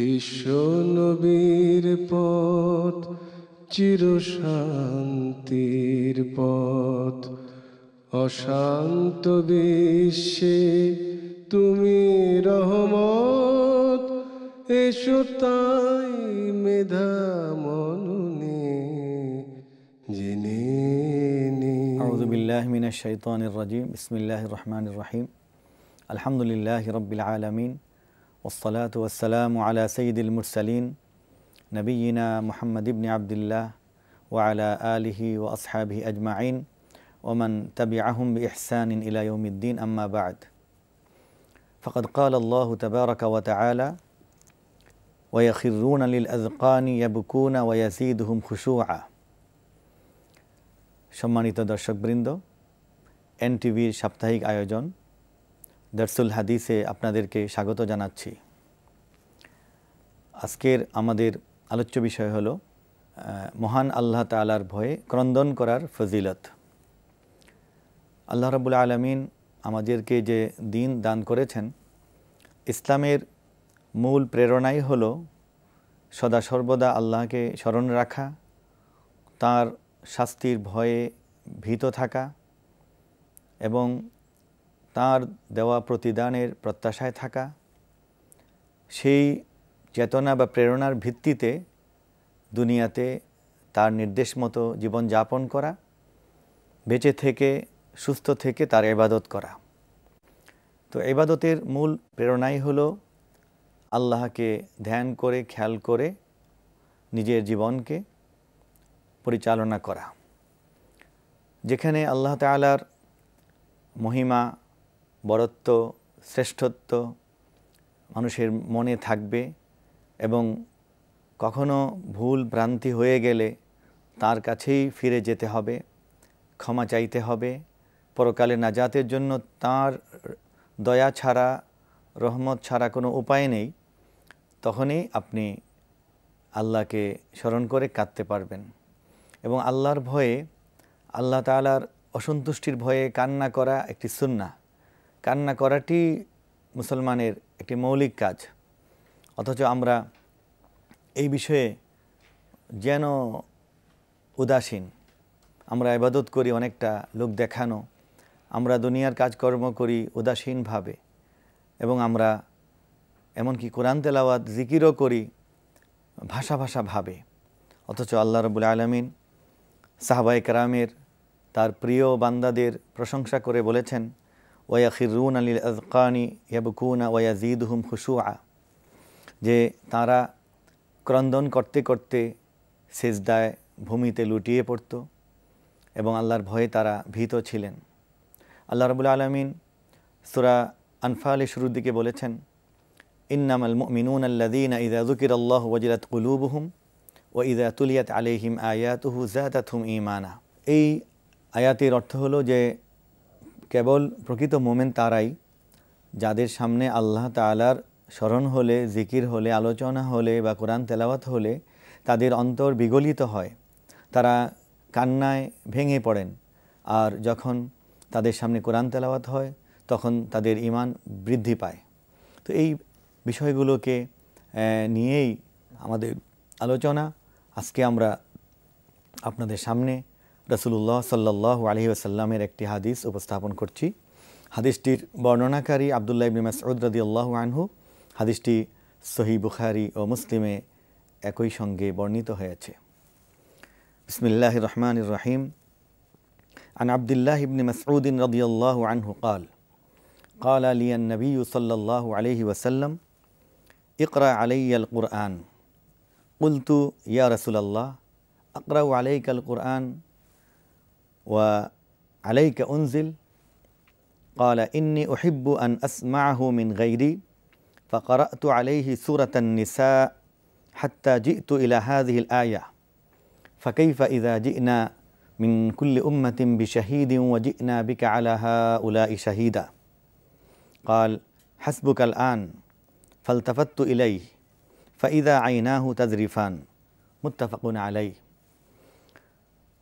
বিশ্ব নবীর পথ চিরশান্তির পথ, অশান্ত বিশ্বে তুমি রহমত। এসো তাই মেধা মননে জেনে নে। আউযু বিল্লাহি মিনাশ শাইতানির রাজিম। বিসমিল্লাহির রহমানির রহিম। আলহামদুলিল্লাহি রাব্বিল আলামিন, ওয়াসসালাতু ওয়াসসালামু আলা সাইয়্যিদিল মুরসালিন নবিয়িনা মুহাম্মদ ইবনে আবদুল্লাহ ওয়া আলা আলিহি ওয়া আসহাবিহি আজমাইন ওয়া মান তাবিআহুম বিইহসানিন ইলা ইয়াউমিদ্দিন, আম্মা বা'দ। ফাকাদ ক্বালা আল্লাহু তাবারাকা ওয়া তাআলা ওয়া ইয়াখিরুনা লিল আযকানি ইয়াবকুনা ওয়া ইয়াজিদুহুম খুশুআ। সম্মানিত দর্শকবৃন্দ, এনটিভির সাপ্তাহিক আয়োজন দরসুল হাদিসে আপনাদেরকে স্বাগত জানাচ্ছি। আজকের আমাদের আলোচ্য বিষয় হলো মহান আল্লাহ তাআলার ভয়ে ক্রন্দন করার ফজিলত। আল্লাহ রাব্বুল আলামিন আমাদেরকে যে দিন দান করেছেন, ইসলামের মূল প্রেরণাই হলো সদা সর্বদা আল্লাহকে স্মরণ রাখা, তার শাস্তির ভয়ে ভীত থাকা এবং তার দেওয়া প্রতিদানের প্রত্যাশায় থাকা। সেই চেতনা বা প্রেরণার ভিত্তিতে দুনিয়াতে তার নির্দেশ মতো জীবনযাপন করা, বেঁচে থেকে সুস্থ থেকে তার ইবাদত করা। তো ইবাদতের মূল প্রেরণাই হলো আল্লাহকে ধ্যান করে খেয়াল করে নিজের জীবনকে পরিচালনা করা। যেখানে আল্লাহ তাআলার মহিমা, বরত্ব, শ্রেষ্ঠত্ব মানুষের মনে থাকবে এবং কখনো ভুল ভ্রান্তি হয়ে গেলে তার কাছেই ফিরে যেতে হবে, ক্ষমা চাইতে হবে। পরকালে নাজাতের জন্য তার দয়া ছাড়া, রহমত ছাড়া কোনো উপায় নেই। তখনই আপনি আল্লাহকে স্মরণ করে কাঁদতে পারবেন। এবং আল্লাহর ভয়ে, আল্লাহ তাআলার অসন্তুষ্টির ভয়ে কান্না করা একটি সুন্নাহ। কান্না করাটি মুসলমানের একটি মৌলিক কাজ, অথচ আমরা এই বিষয়ে যেন উদাসীন। আমরা ইবাদত করি অনেকটা লোক দেখানো, আমরা দুনিয়ার কাজকর্ম করি উদাসীনভাবে, এবং আমরা এমনকি কোরআন তেলাওয়াত জিকিরও করি ভাষা ভাবে। অথচ আল্লাহ রাব্বুল আলামিন সাহাবায়ে কেরামের তার প্রিয় বান্দাদের প্রশংসা করে বলেছেন, ওয়া ইয়াখিরুনা লিল আযকানি ইয়াবকুনা ওয়া ইয়াজিদুহুম খুশুআ, যে তারা ক্রন্দন করতে করতে সিজদায় ভূমিতে লুটিয়ে পড়ত এবং আল্লাহর ভয়ে তারা ভীত ছিলেন। আল্লাহ রাব্বুল আলামিন সূরা আনফালের শুরুর দিকে বলেছেন, ইন্নামাল মুমিনুনা আল্লাযীনা ইযা যুকিরাল্লাহু ওয়াজিলাত কুলুবুহুম ওয়া ইযা তুলিয়াত আলাইহিম আয়াতুহু যাদাতহুম ঈমানা। এই আয়াতের অর্থ হলো যে কেবল প্রকৃত মোমেন তারাই যাদের সামনে আল্লাহ তাআলার স্মরণ হলে, জিকির হলে, আলোচনা হলে বা কোরআন তেলাওয়াত হলে তাদের অন্তর বিগলিত হয়, তারা কান্নায় ভেঙে পড়েন। আর যখন তাদের সামনে কোরআন তেলাওয়াত হয় তখন তাদের ঈমান বৃদ্ধি পায়। তো এই বিষয়গুলোকে নিয়েই আমাদের আলোচনা। আজকে আমরা আপনাদের সামনে রাসূলুল্লাহ সাল্লাল্লাহু আলাইহি ওয়াসাল্লামের একটি হাদিস উপস্থাপন করছি। হাদিসটির বর্ণনাকারী আব্দুল্লাহ ইবনে মাসউদ রাদিয়াল্লাহু আনহু। হাদিসটি সহিহ বুখারী ও মুসলিমে একই সঙ্গে বর্ণিত হয়েছে। বিসমিল্লাহির রহমানির রহিম। আন আব্দুল্লাহ ইবনে মাসউদ রাদিয়াল্লাহু আনহু قال قال لي النبي صلى الله عليه وسلم اقرأ علي القرآن قلت يا رسول الله أقرأ عليك القرآن وعليك أنزل قال إني أحب أن أسمعه من غيري فقرأت عليه سورة النساء حتى جئت إلى هذه الآية فكيف إذا جئنا من كل أمة بشهيد وجئنا بك على هؤلاء شهيدا قال حسبك الآن فالتفت إليه فإذا عيناه تذرفان متفق عليه।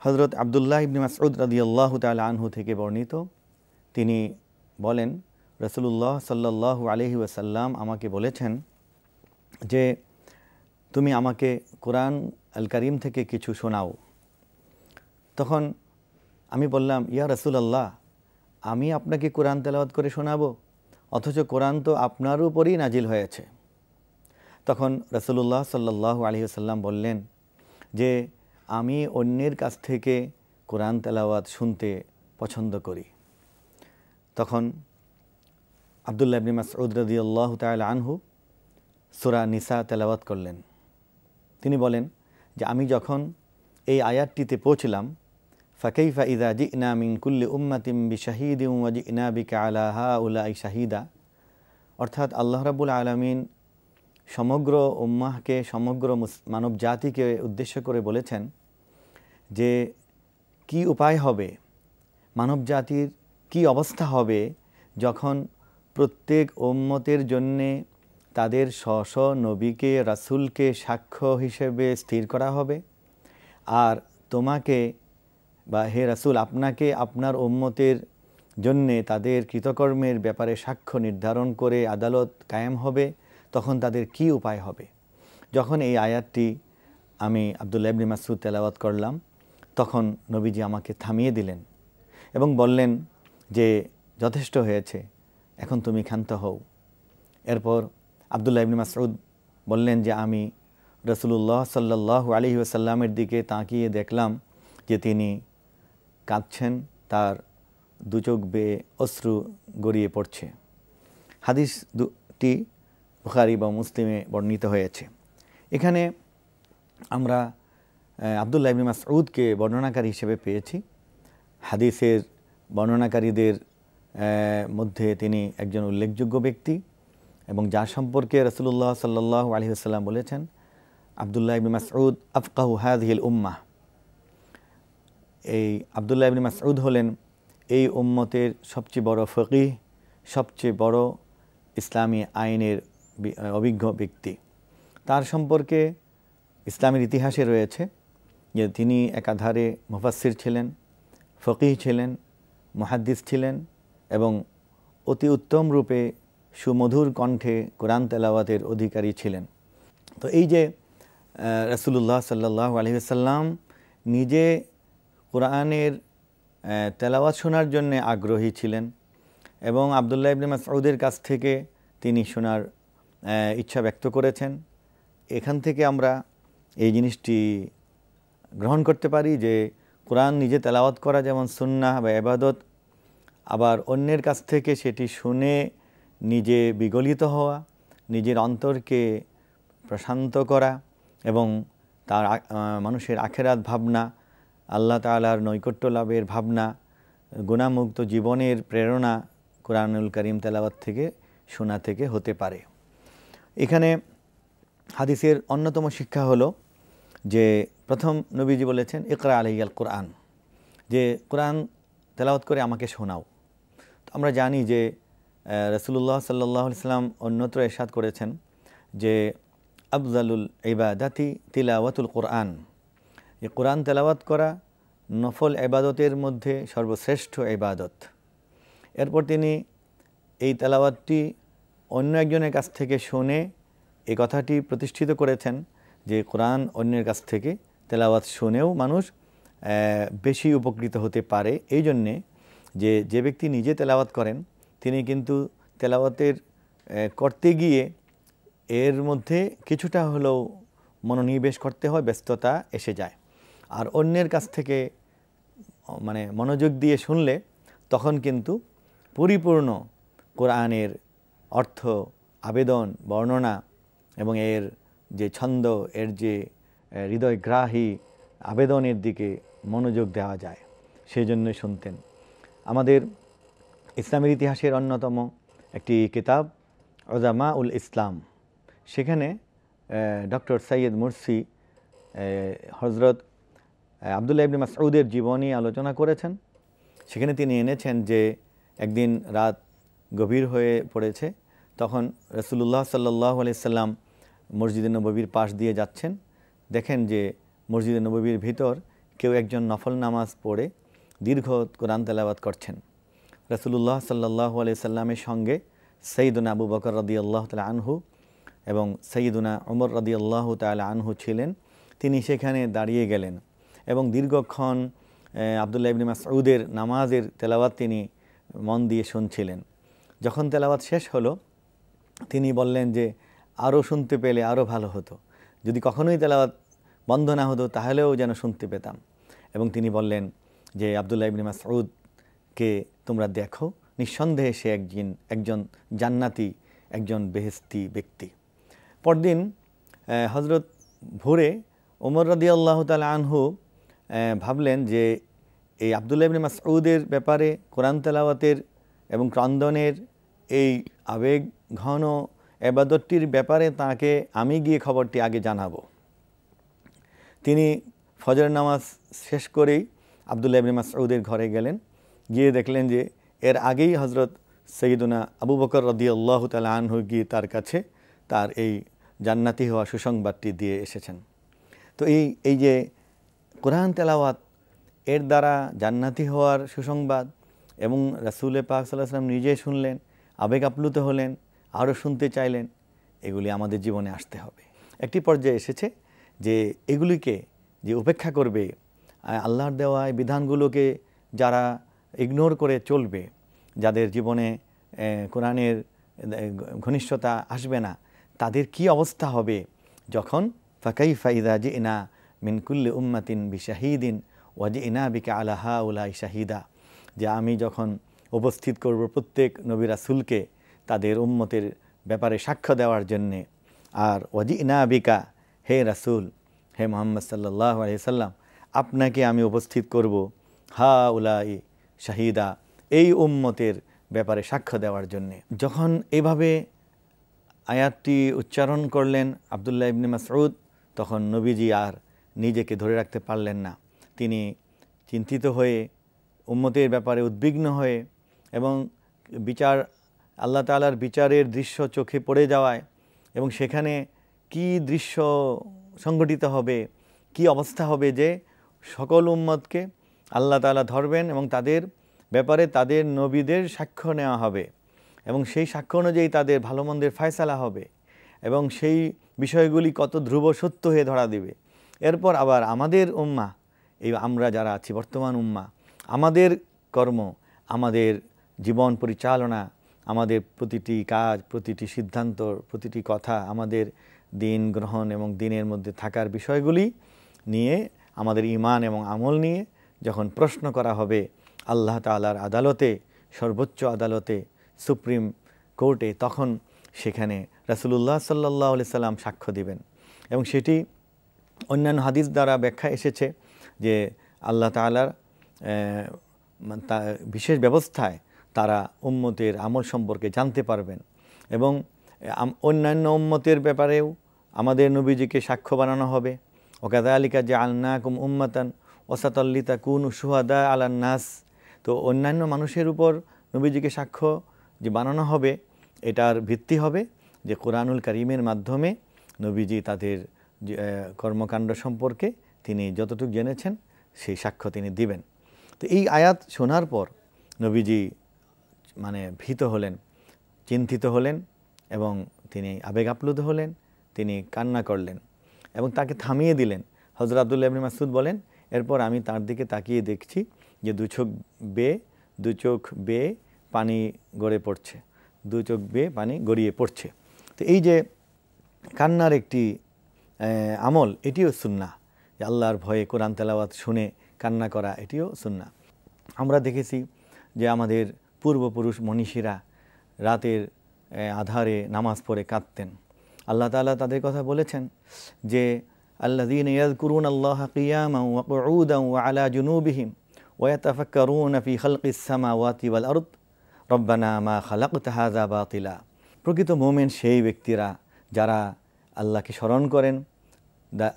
হযরত আব্দুল্লাহ ইবনে মাসউদ রাদিয়াল্লাহু তাআলা আনহু থেকে বর্ণিত, তিনি বলেন রাসূলুল্লাহ সাল্লাল্লাহু আলাইহি ওয়াসাল্লাম আমাকে বলেছেন যে তুমি আমাকে কোরআন আল কারিম থেকে কিছু শোনাও। তখন আমি বললাম, ইয়া রাসূলুল্লাহ, আমি আপনাকে কোরআন তেলাওয়াত করে শোনাবো, অথচ কোরআন তো আপনার উপরই নাজিল হয়েছে। তখন রাসূলুল্লাহ সাল্লাল্লাহু আলাইহি ওয়াসাল্লাম বললেন যে আমি অন্যের কাছ থেকে কোরআন তেলাওয়াত শুনতে পছন্দ করি। তখন আব্দুল্লাহ ইবনে মাসউদ রাদিয়াল্লাহু তাআলা আনহু সূরা নিসা তেলাওয়াত করলেন। তিনি বলেন যে আমি যখন এই আয়াতটিতে পৌঁছলাম, ফাকাইফা ইযা জি'না মিন কুল্লি উম্মাতিন বিশাহিদিন ওয়া জি'না বিকা আলা হাউলাই শাহিদা, অর্থাৎ আল্লাহ রাব্বুল আলামিন সমগ্র উম্মাহকে, সমগ্র মানব জাতিকে উদ্দেশ্য করে বলেছেন যে কি উপায় হবে, মানব জাতির কি অবস্থা হবে যখন প্রত্যেক উম্মতের জন্যে তাদের স্ব নবীকে, রাসূলকে সাক্ষ্য হিসেবে স্থির করা হবে, আর তোমাকে বা হে রাসূল আপনাকে আপনার উম্মতের জন্যে তাদের কৃতকর্মের ব্যাপারে সাক্ষ্য নির্ধারণ করে আদালত কায়েম হবে, তখন তাদের কি উপায় হবে। যখন এই আয়াতটি আমি আব্দুল্লাহ ইবনে মাসউদ তেলাওয়াত করলাম, তখন নবীজি আমাকে থামিয়ে দিলেন এবং বললেন যে যথেষ্ট হয়েছে, এখন তুমি ক্ষান্ত হও। এরপর আব্দুল্লাহ ইবনে মাসউদ বললেন যে আমি রাসূলুল্লাহ সাল্লাল্লাহু আলাইহি ওয়াসাল্লামের দিকে তাকিয়ে দেখলাম যে তিনি কাঁদছেন, তার দু চোখ বেয়ে অশ্রু গড়িয়ে পড়ছে। হাদিস দুটি বুখারী বা মুসলিমে বর্ণিত হয়েছে। এখানে আমরা আব্দুল্লাহ ইবনে মাসউদকে বর্ণনাকারী হিসেবে পেয়েছি। হাদিসের বর্ণনাকারীদের মধ্যে তিনি একজন উল্লেখযোগ্য ব্যক্তি এবং যার সম্পর্কে রাসূলুল্লাহ সাল্লাল্লাহু আলাইহি ওয়াসাল্লাম বলেছেন, আব্দুল্লাহ ইবনে মাসউদ আফকাহু হাযিহিল উম্মাহ। এই আব্দুল্লাহ ইবনে মাসউদ হলেন এই উম্মতের সবচেয়ে বড় ফকিহ, সবচেয়ে বড় ইসলামী আইনের অভিজ্ঞ ব্যক্তি। তার সম্পর্কে ইসলামের ইতিহাসে রয়েছে যে তিনি একাধারে মুফাসসির ছিলেন, ফকিহ ছিলেন, মুহাদ্দিস ছিলেন এবং অতি উত্তম রূপে সুমধুর কণ্ঠে কোরআন তেলাওয়াতের অধিকারী ছিলেন। তো এই যে রাসূলুল্লাহ সাল্লাল্লাহু আলাইহি ওয়াসাল্লাম নিজে কোরআনের তেলাওয়াত শোনার জন্য আগ্রহী ছিলেন এবং আব্দুল্লাহ ইবনে মাসউদের কাছ থেকে তিনি শোনার ইচ্ছা ব্যক্ত করেছেন। এখান থেকে আমরা এই জিনিসটি গ্রহণ করতে পারি যে কোরআন নিজে তেলাওয়াত করা যেমন সুন্নাহ বা ইবাদত, আবার অন্যের কাছ থেকে সেটি শুনে নিজে বিগলিত হওয়া, নিজের অন্তরকে প্রশান্ত করা এবং তার মানুষের আখেরাত ভাবনা, আল্লাহ তাআলার নৈকট্য লাভের ভাবনা, গুনাহমুক্ত জীবনের প্রেরণা কোরআনুল কারীম তেলাওয়াত থেকে, শোনা থেকে হতে পারে। এখানে হাদিসের অন্যতম শিক্ষা হলো যে প্রথম নবীজি বলেছেন ইকরা আলাইয়াল কোরআন, যে কোরআন তেলাওয়াত করে আমাকে শোনাও। তো আমরা জানি যে রাসূলুল্লাহ সাল্লাল্লাহু আলাইহি ওয়াসাল্লাম অন্যত্র ইরশাদ করেছেন যে আফজালুল ইবাদাতি তিলাওয়াতুল কোরআন, যে কোরআন তেলাওয়াত করা নফল ইবাদতের মধ্যে সর্বশ্রেষ্ঠ ইবাদত। এরপর তিনি এই তেলাওয়াতটি অন্য একজনের কাছ থেকে শুনে এই কথাটি প্রতিষ্ঠিত করেছেন যে কোরআন অন্যের কাছ থেকে তেলাওয়াত শুনেও মানুষ বেশি উপকৃত হতে পারে। এই জন্যে যে ব্যক্তি নিজে তেলাওয়াত করেন তিনি কিন্তু তেলাওয়াতের করতে গিয়ে এর মধ্যে কিছুটা হলেও মনোনিবেশ করতে হয়, ব্যস্ততা এসে যায়। আর অন্যের কাছ থেকে মানে মনোযোগ দিয়ে শুনলে তখন কিন্তু পরিপূর্ণ কোরআনের অর্থ, আবেদন, বর্ণনা এবং এর যে ছন্দ, এর যে হৃদয়গ্রাহী আবেদনের দিকে মনোযোগ দেওয়া যায়, সেই জন্যই শুনতেন। আমাদের ইসলামের ইতিহাসের অন্যতম একটি কিতাব উলামা উল ইসলাম, সেখানে ডক্টর সৈয়দ মুরসি হজরত আব্দুল্লাহ ইবনে মাসউদের জীবনী আলোচনা করেছেন। সেখানে তিনি এনেছেন যে একদিন রাত গভীর হয়ে পড়েছে, তখন রাসূলুল্লাহ সাল্লাল্লাহু আলাইহি ওয়াসাল্লাম মসজিদে নববীর পাশ দিয়ে যাচ্ছেন। দেখেন যে মসজিদে নববীর ভিতর কেউ একজন নফল নামাজ পড়ে দীর্ঘ কোরআন তেলাওয়াত করছেন। রাসূলুল্লাহ সাল্লাল্লাহু আলাইহি ওয়াসাল্লামের সঙ্গে সাইয়্যিদুনা আবু বকর রাদিয়াল্লাহু তাআলা আনহু এবং সৈয়দুনা ওমর রাদিয়াল্লাহু তাআলা আনহু ছিলেন, তিনি সেখানে দাঁড়িয়ে গেলেন এবং দীর্ঘক্ষণ আব্দুল্লাহ ইবনে মাসউদের নামাজের তেলাওয়াত তিনি মন দিয়ে শুনছিলেন। যখন তেলাওয়াত শেষ হলো, তিনি বললেন যে আরও শুনতে পেলে আরও ভালো হতো, যদি কখনোই তেলাওয়াত বন্ধ না হতো তাহলেও যেন শুনতে পেতাম। এবং তিনি বললেন যে আব্দুল্লাহ ইবনে মাসউদকে তোমরা দেখো, নিঃসন্দেহে সে একজন জান্নাতি, একজন বেহেশতি ব্যক্তি। পরদিন হজরত ভোরে ওমর রাদিয়াল্লাহু তাআলা আনহু ভাবলেন যে এই আব্দুল্লাহ ইবনে মাসউদের ব্যাপারে কোরআন তেলাওয়াতের এবং ক্রন্দনের এই আবেগ ঘন ইবাদতটির ব্যাপারে তাকে আমি গিয়ে খবরটি আগে জানাবো। তিনি ফজরের নামাজ শেষ করেই আব্দুল্লাহ ইবনে মাসউদের ঘরে গেলেন, গিয়ে দেখলেন যে এর আগেই হজরত সৈয়দুনা আবু বকর রাদিয়াল্লাহু তাআলা আনহু গিয়ে তার কাছে তার এই জান্নাতি হওয়া সুসংবাদটি দিয়ে এসেছেন। তো এই যে কোরআন তেলাওয়াত, এর দ্বারা জান্নাতি হওয়ার সুসংবাদ, এবং রাসূল পাক সাল্লাল্লাহু আলাইহি ওয়াসাল্লাম নিজে শুনলেন, আবেগ আপ্লুত হলেন, আরও শুনতে চাইলেন, এগুলি আমাদের জীবনে আসতে হবে। একটি পর্যায়ে এসেছে যে এগুলিকে যে উপেক্ষা করবে, আল্লাহর দেওয়া বিধানগুলোকে যারা ইগনোর করে চলবে, যাদের জীবনে কোরআনের ঘনিষ্ঠতা আসবে না, তাদের কি অবস্থা হবে যখন ফাকাইফা ইযা জিনা মিন কুল্লি উম্মাতিন বিশাহিদিন ওয়া জিনা বিকা আলা হাউলাই শাহিদা, যে আমি যখন উপস্থিত করব প্রত্যেক নবী রাসূলকে তাদের উম্মতের ব্যাপারে সাক্ষ্য দেওয়ার জন্যে, আর ওয়া জিনা বিকা, হে রাসূল, হে মুহাম্মদ সাল্লাল্লাহু আলাইহি সাল্লাম, আপনাকে আমি উপস্থিত করব হাউলাই শাহিদা, এই উম্মতের ব্যাপারে সাক্ষ্য দেওয়ার জন্যে। যখন এভাবে আয়াতটি উচ্চারণ করলেন আব্দুল্লাহ ইবনে মাসউদ, তখন নবীজি আর নিজেকে ধরে রাখতে পারলেন না। তিনি চিন্তিত হয়ে, উম্মতের ব্যাপারে উদ্বিগ্ন হয়ে, এবং আল্লাহ তাআলার বিচারের দৃশ্য চোখে পড়ে যাওয়ায়, এবং সেখানে কি দৃশ্য সংঘটিত হবে, কি অবস্থা হবে যে সকল উম্মতকে আল্লাহ তাআলা ধরবেন এবং তাদের ব্যাপারে তাদের নবীদের সাক্ষ্য নেওয়া হবে, এবং সেই সাক্ষ্য অনুযায়ী তাদের ভালো মন্দের ফয়সালা হবে, এবং সেই বিষয়গুলি কত ধ্রুব সত্য হয়ে ধরা দিবে। এরপর আবার আমাদের উম্মা, এই আমরা যারা আছি বর্তমান উম্মা, আমাদের কর্ম, আমাদের জীবন পরিচালনা, আমাদের প্রতিটি কাজ, প্রতিটি সিদ্ধান্ত, প্রতিটি কথা, আমাদের দিন গ্রহণ এবং দিনের মধ্যে থাকার বিষয়গুলি নিয়ে, আমাদের ঈমান এবং আমল নিয়ে যখন প্রশ্ন করা হবে আল্লাহ তাআলার আদালতে, সর্বোচ্চ আদালতে, সুপ্রিম কোর্টে, তখন সেখানে রাসূলুল্লাহ সাল্লাল্লাহু আলাইহি সাল্লাম সাক্ষ্য দিবেন। এবং সেটি অন্যান্য হাদিস দ্বারা ব্যাখ্যা এসেছে যে আল্লাহ তাআলার বিশেষ ব্যবস্থায় তারা উম্মতের আমল সম্পর্কে জানতে পারবেন, এবং অন্যান্য উম্মতের ব্যাপারেও আমাদের নবীজিকে সাক্ষ্য বানানো হবে। ওয়াকাযালিকা জাআলনাকুম উম্মাতান ওয়াসাতাল লিতাকুনু শুহাদা আলান নাস, তো অন্যান্য মানুষের উপর নবীজিকে সাক্ষ্য যে বানানো হবে, এটার ভিত্তি হবে যে কোরআনুল কারীমের মাধ্যমে নবীজি তাদের কর্মকাণ্ড সম্পর্কে তিনি যতটুকু জেনেছেন সেই সাক্ষ্য তিনি দিবেন। তো এই আয়াত শোনার পর নবীজি ভীত হলেন, চিন্তিত হলেন, এবং তিনি আবেগ আপ্লুত হলেন, তিনি কান্না করলেন এবং তাকে থামিয়ে দিলেন। হযরত আব্দুল্লাহ ইবনে মাসউদ বলেন, এরপর আমি তার দিকে তাকিয়ে দেখছি যে দু চোখ বেয়ে পানি গড়ে পড়ছে, দু চোখ বেয়ে পানি গড়িয়ে পড়ছে। তো এই যে কান্নার একটি আমল, এটিও সুন্নাহ, যে আল্লাহর ভয়ে কোরআন তেলাওয়াত শুনে কান্না করা, এটিও সুন্নাহ। আমরা দেখেছি যে আমাদের পূর্বপুরুষ মনীষীরা রাতের আধারে নামাজ পড়ে কাঁদতেন। আল্লাহ তাআলা তাদের কথা বলেছেন যে আল্লাযীনা ইয়াযকুরুনাল্লাহা কিয়ামান ওয়া কুউদান ওয়া আলা জুনুবিহিম ওয়া ইয়াতাফাক্কারুনা ফি খালকিস সামাওয়াতি ওয়াল আরদ রব্বানা মা খালাকতা হাযা বাতিলা। প্রকৃত মুমিন সেই ব্যক্তিরা যারা আল্লাহকে স্মরণ করেন,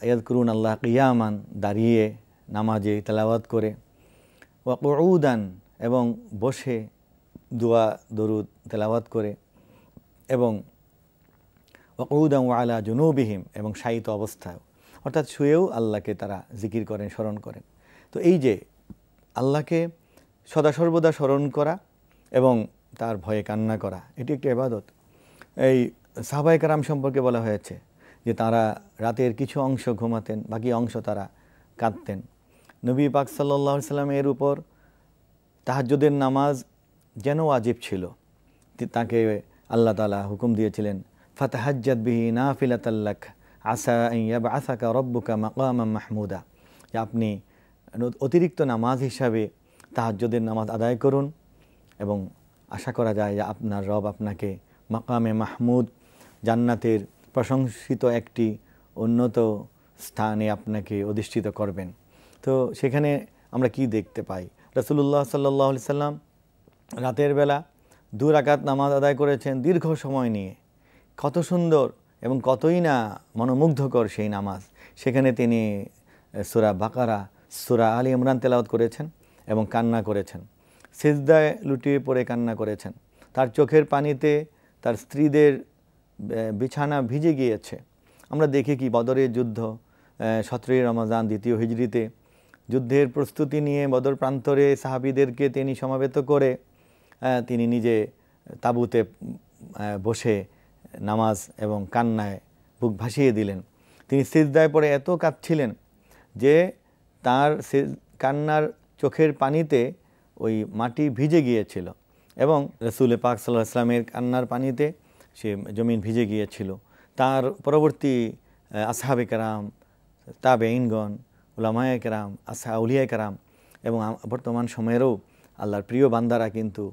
ইয়াযকুরুনাল্লাহা কিয়ামান, দাঁড়িয়ে নামাজে তেলাওয়াত করে, ওয়া কুউদান, এবং বসে দোয়া দরুদ তেলাওয়াত করে, এবং ওয়া কুউদান ওয়া আলা জুনুবিহিম, এবং শায়িত অবস্থায়, অর্থাৎ শুয়েও আল্লাহকে তারা জিকির করেন, স্মরণ করেন। তো এই যে আল্লাহকে সদা সর্বদা স্মরণ করা এবং তার ভয়ে কান্না করা, এটি একটি ইবাদত। এই সাহাবায়ে কেরাম সম্পর্কে বলা হয়েছে যে তারা রাতের কিছু অংশ ঘুমাতেন, বাকি অংশ তারা কাঁদতেন। নবী পাক সাল্লাল্লাহু আলাইহি সাল্লামের উপর তাহাজ্জুদের নামাজ যেন ওয়াজিব ছিল। তাকে আল্লাহ তাআলা হুকুম দিয়েছিলেন, ফাতাহাজ্জাদ বিহি নাফিলাতাল লাক আসা আন ইয়াবআসাকা রাব্বুকা মাকামান মাহমুদা, যে আপনি অতিরিক্ত নামাজ হিসাবে তাহাজ্জুদের নামাজ আদায় করুন এবং আশা করা যায় যে আপনার রব আপনাকে মাকামে মাহমুদ, জান্নাতের প্রশংসিত একটি উন্নত স্থানে আপনাকে অধিষ্ঠিত করবেন। তো সেখানে আমরা কি দেখতে পাই? রাসূলুল্লাহ সাল্লাল্লাহু আলাইহি সাল্লাম রাতের বেলা 2 রাকাত নামাজ আদায় করেছেন দীর্ঘ সময় নিয়ে। কত সুন্দর এবং কতই না মনোমুগ্ধকর সেই নামাজ। সেখানে তিনি সূরা বাকারা, সূরা আলী ইমরান তেলাওয়াত করেছেন এবং কান্না করেছেন, সিজদায় লুটিয়ে পড়ে কান্না করেছেন। তার চোখের পানিতে তার স্ত্রীদের বিছানা ভিজে গিয়েছে। আমরা দেখি কি বদরের যুদ্ধ 17ই রমজান 2য় হিজরিতে যুদ্ধের প্রস্তুতি নিয়ে বদর প্রান্তরে সাহাবীদেরকে তিনি সমবেত করে তিনি নিজে তাঁবুতে বসে নামাজ এবং কান্নায় বুক ভাসিয়ে দিলেন। তিনি সিজদায় পড়ে এত কাঁদছিলেন যে তার কান্নার চোখের পানিতে ওই মাটি ভিজে গিয়েছিল এবং রাসূল পাক সাল্লাল্লাহু আলাইহি ওয়াসাল্লামের কান্নার পানিতে সে জমিন ভিজে গিয়েছিল। তার পরবর্তী আসহাবে কেরাম, তাবেঈনগণ, উলামায়ে কেরাম, আউলিয়ায়ে কেরাম এবং বর্তমান সময়েরও আল্লাহর প্রিয় বান্দারা কিন্তু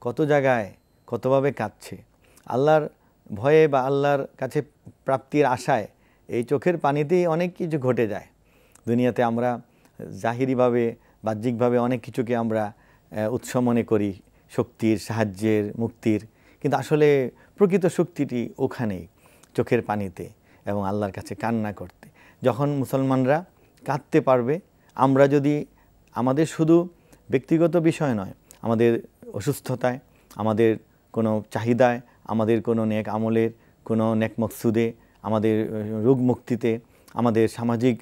কত জায়গায় কতভাবে কাঁদছে। আল্লাহর ভয়ে বা আল্লাহর কাছে প্রাপ্তির আশায় এই চোখের পানিতেই অনেক কিছু ঘটে যায়। দুনিয়াতে আমরা জাহিরিভাবে বাহ্যিকভাবে অনেক কিছুকে আমরা উৎস মনে করি, শক্তির, সাহায্যের, মুক্তির, কিন্তু আসলে প্রকৃত শক্তিটি ওখানেই চোখের পানিতে এবং আল্লাহর কাছে কান্না করতে। যখন মুসলমানরা কাঁদতে পারবে, আমরা যদি আমাদের শুধু ব্যক্তিগত বিষয় নয়, আমাদের অসুস্থতায়, আমাদের কোনো চাহিদায়, আমাদের কোনো নেক আমলের, কোনো নেক মকসুদে, আমাদের রোগ মুক্তিতে, আমাদের সামাজিক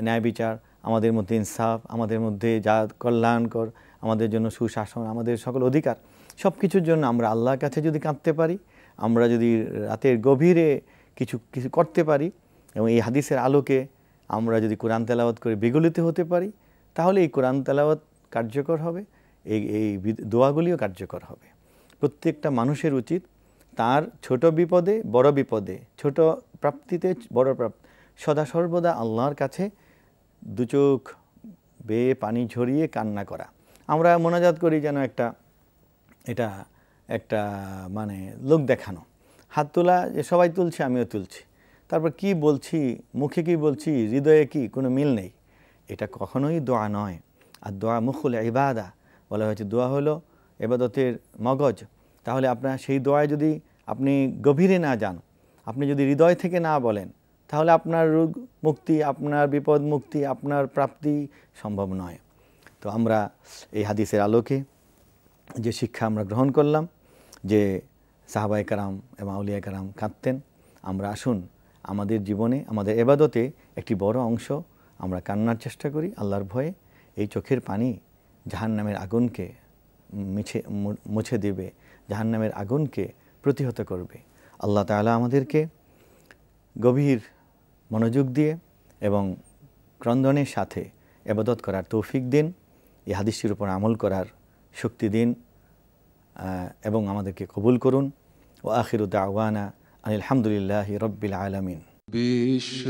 ন্যায় বিচার, আমাদের মধ্যে ইনসাফ, আমাদের মধ্যে যা কল্যাণকর, আমাদের জন্য সুশাসন, আমাদের সকল অধিকার, সব কিছুর জন্য আমরা আল্লাহর কাছে যদি কাঁদতে পারি, আমরা যদি রাতের গভীরে কিছু করতে পারি এবং এই হাদিসের আলোকে আমরা যদি কোরআন তেলাওয়াত করে বিগলিত হতে পারি, তাহলে এই কোরআন তেলাওয়াত কার্যকর হবে, এই দোয়াগুলিও কার্যকর হবে। প্রত্যেকটা মানুষের উচিত তার ছোট বিপদে বড় বিপদে, ছোট প্রাপ্তিতে বড় প্রাপ্তি, সদা সর্বদা আল্লাহর কাছে দু চোখ বেয়ে পানি ঝরিয়ে কান্না করা। আমরা মোনাজাত করি যেন এটা একটা মানে লোক দেখানো, হাত তোলা যে সবাই তুলছে আমিও তুলছি, তারপর কি বলছি, মুখে কি বলছি, হৃদয়ে কি, কোনো মিল নেই। এটা কখনোই দোয়া নয়। আর দোয়া মুখুল ইবাদা বলা হয়েছে, দোয়া হলো ইবাদতের মগজ। তাহলে আপনার সেই দোয়ায় যদি আপনি গভীরে না যান, আপনি যদি হৃদয় থেকে না বলেন, তাহলে আপনার রোগ মুক্তি, আপনার বিপদ মুক্তি, আপনার প্রাপ্তি সম্ভব নয়। তো আমরা এই হাদিসের আলোকে যে শিক্ষা আমরা গ্রহণ করলাম যে সাহাবায়ে কেরাম এবং আউলিয়ায়ে কেরাম কাঁদতেন, আমরা আসুন আমাদের জীবনে, আমাদের ইবাদতে একটি বড় অংশ আমরা কান্নার চেষ্টা করি আল্লাহর ভয়ে। এই চোখের পানি জাহান্নামের আগুনকে মুছে দেবে, জাহান্নামের আগুনকে প্রতিহত করবে। আল্লাহ তাআলা আমাদেরকে গভীর মনোযোগ দিয়ে এবং ক্রন্দনের সাথে ইবাদত করার তৌফিক দিন, এই হাদিসটির উপর আমল করার শক্তি দিন এবং আমাদেরকে কবুল করুন। ওয়া আখিরু দাওয়ানা আনিল হামদুলিল্লাহি রাব্বিল আলামিন। বিশ্ব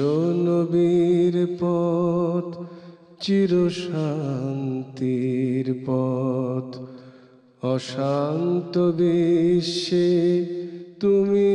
নবীর পথ চির শান্তির পথ, অশান্ত বিশ্বে তুমি